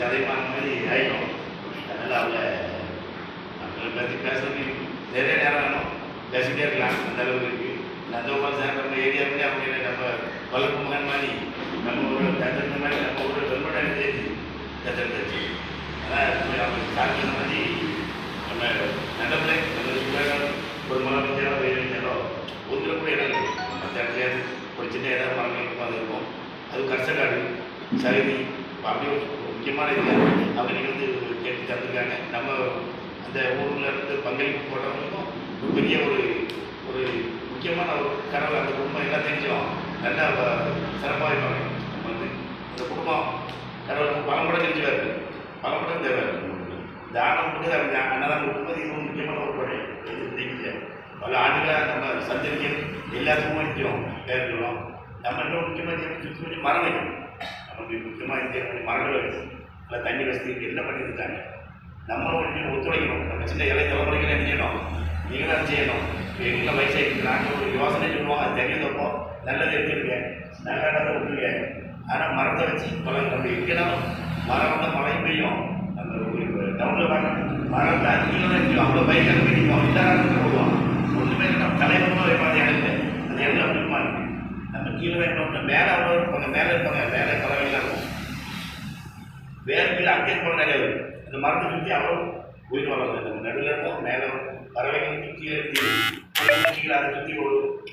சதைமான மாதிரி ஆகிடும். அதனால் அவங்களை பற்றி பேசுறது நிறைய நேரம் வேணும், பேசிகிட்டே இருக்கலாம். அந்த அளவுக்கு இருக்குது. நந்தகோபால் சார் நம்ம ஏரியாவுக்கு அவங்க நம்ம வளர்ப்பு மகன் மாதிரி நம்ம ஒரு தத்தெடுத்த மாதிரி நம்ம ஒரு வெறுமடாக தேதி தத்தெடுத்தாச்சு. அதான் அவங்க சாப்பிட்ட மாதிரி நம்ம நல்ல பிள்ளை நல்ல சூழல் ஒரு மரம் வச்சாலோ வெயில் வச்சாலோ ஒன்றில் கூட இடம் இருக்குது. மற்ற இடத்துல ஒரு சின்ன இடம் மரங்கள் அது இருக்கும். அது கஷ்டக்காடு சருதி அப்படி ஒரு முக்கியமான இதில் அவங்க நிகழ்ந்து கேட்டு தந்துருக்காங்க. நம்ம அந்த ஊரில் இருந்து பங்களிப்பு போட்டவங்களுக்கும் ஒரு பெரிய ஒரு முக்கியமான ஒரு கடவுள் அந்த குடும்பம் எல்லாம் தெரிஞ்சோம் நல்லா சிறப்பாக இருப்பாங்க. நம்ம வந்து அந்த குடும்பம் கடவுளுக்கு பலப்படம் தெரிஞ்சுவார், பலப்படம் தேவை. தானம் கொடுத்து அவங்க அன்னதான் கொடுக்கும்போது இது ஒரு முக்கியமான ஒரு படை தெரிஞ்சு பல ஆண்டுகளாக நம்ம சந்தரிக்க எல்லாத்துக்குமே நிற்கிறோம் பேருக்கிறோம். நம்ம இன்னும் முக்கியமாக சுற்றி மரம் வைக்கணும். நமக்கு முக்கியமாக இந்திய மரங்கள் வைக்கணும். இல்லை தண்ணி வசதிக்கு என்ன பண்ணியிருக்காங்க. நம்மளும் கொஞ்சம் ஒத்துழைக்கணும். நம்ம சின்ன இலை தலைமுறைகள் என்ன செய்யணும், நீங்களும் செய்யணும். எங்களை வயசாகிட்டு நாங்கள் ஒரு யோசனை சொல்லுவோம், அது தெரிஞ்சப்போ நல்லது எடுத்துருங்க, நல்ல இடத்த விட்டுருங்க. ஆனால் மரத்தை வச்சு பழம் நம்ம எங்கேனாலும் மரம் வந்து மழை பெய்யும். நம்ம ஒரு டவுனில் பார்க்கணும் மரம் தண்ணியில் தான் இருக்கும். அவ்வளோ பயிர் பிடிக்கும் எல்லா நேரத்துக்கும் போடுவோம். ஒன்றுமே நம்ம தலைவர்களும் வைப்பாங்க இடத்துல அது எவ்வளோ முக்கியமாக இருக்குது. நம்ம கீழே வைக்கணும். மேலே அவ்வளோ இருப்பாங்க, மேலே இருப்பாங்க, மேலே பறவைலாம் இருக்கும். வேறு கீழே அங்கே போன நிறைய இருக்கும். அந்த மரத்தை சுற்றி அவ்வளோ உயிர் வளர்ந்து நம்ம நடுவில் இருப்போம். மேலே பறவைகளுக்கு கீழே கீழே அதை சுற்றி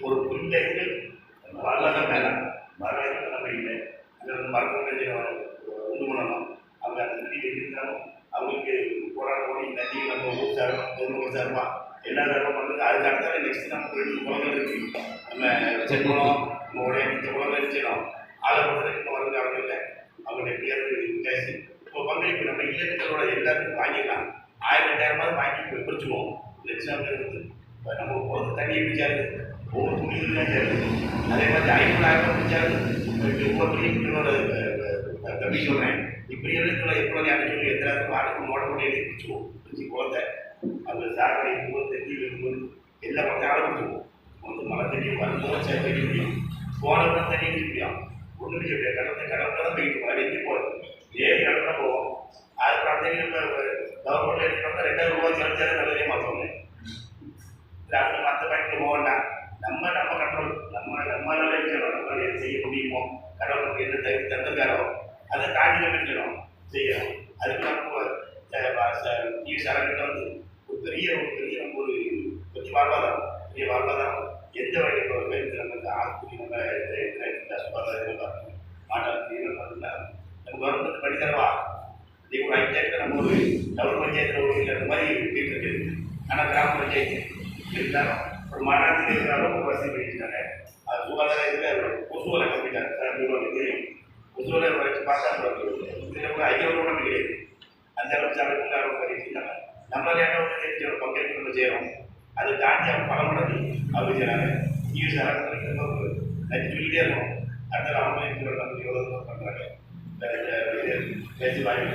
ஒரு குறிந்த இது வரலாறு மேலே மரம் நம்ம இல்லை. அங்கே வந்து மரத்தை உண்டு பண்ணணும். அவங்க அந்த நதி இருந்தாலும் அவங்களுக்கு போராட போய் நதி நம்ம ஊர் சார்பம் பொதுமக்கள் சார்பா எல்லா சார்பம் பண்ணுறது. அதுக்கு அடுத்தாலும் நெக்ஸ்ட் நமக்கு 2 குளங்கள் இருக்குது. நம்ம செக்குளம் நம்மளுடைய மிச்ச குளங்கள் வச்சிடும். அதை பொறுத்தவரைக்கும் இப்போ வருங்காலங்களில் அவங்களுடைய பேர் பேசி இப்போ பங்களிப்பு நம்ம இல்லைன்றதோட எல்லாருக்கும் வாங்கிக்கலாம். 1000-2000 வாங்கி பிரிச்சுக்குவோம். லட்சம் இருக்குது. இப்போ நம்ம குளத்து தண்ணி பிடிச்சாரு ஒவ்வொரு துணியும் தான் சேருது. அதே மாதிரி 500,000 பிடிச்சாரு ஒவ்வொரு துணியோட தம்பி சொல்கிறேன். இப்படி இருக்கிற எப்போ ஞாபகம் எத்தனை ஆளுக்கு மோடக்கூடிய பிடிச்சிக்குவோம். பிடிச்சி குளத்தை அந்த சாக்கடை இருக்கும்போது தண்ணி இருக்கும்போது எல்லா குளத்தையும் ஆரம்பிச்சுக்குவோம். வந்து மழை தண்ணி வரும்போது சரி தண்ணி முடியும், போனவங்க தண்ணி முடியும். ஒன்றும் சொல்லிய கடவுளை தான் போயிட்டு மழை எங்கே போகிறது ஏறி கடவுளை போவோம். அதுக்கு அந்த கவர்மெண்ட் எடுத்துட்டோம்னா 2000 ரூபா செலுத்தாத நல்லதே மாற்றோங்க. அது மற்ற பேங்க்கில் போவோம்னா நம்ம கண்ட்ரோல் நம்மளால இருக்கணும். நம்மளால எது செய்ய முடியுமோ கடவுளுக்கு என்ன தந்துருக்காரோ அதை தாண்டி நம்ம இருக்கணும் செய்யணும். அதுக்கு நம்ம சரக்கிட்ட வந்து ஒரு பெரிய ஒரு பெரிய வாழ்வாதாரம் எந்த வகையில் பேருக்கு நம்ம ஆஸ்பத்திரி நம்ம சுகாதாரம் மாட்டாங்க. நம்ம கவர்மெண்ட் பண்ணி தரவா இது ஒரு பஞ்சாயத்தில் நம்ம ஒரு டவுன் பஞ்சாயத்தில் ஒரு இந்த மாதிரி வீட்டு இருக்குது. ஆனால் கிராம பஞ்சாயத்து இருந்தாலும் ஒரு மாநிலத்தில் இருக்கிறாலும் ஒரு வசதி பண்ணிட்டாங்க. அது சுகாதார இதில் கொசுவலை கம்பிட்டாங்க. தெரியும் கொசுவலை வச்சு பார்த்தா இதில் கூட 500 கூட கிடையாது. அந்த அளவுக்கு அளவுக்கு அவங்க பண்ணிட்டாங்க. நம்மளால என்ன ஒரு பங்களிப்பு நம்ம செய்கிறோம். அதை தாண்டி அவங்க பல மடங்கு அவங்க செய்கிறாங்க. நியூஸ் நச்சு சொல்லிகிட்டே இருக்கும். அடுத்த அவங்க இருக்கிற நம்ம எவ்வளோ பண்ணுறாங்க. பேசி வாய்ப்பு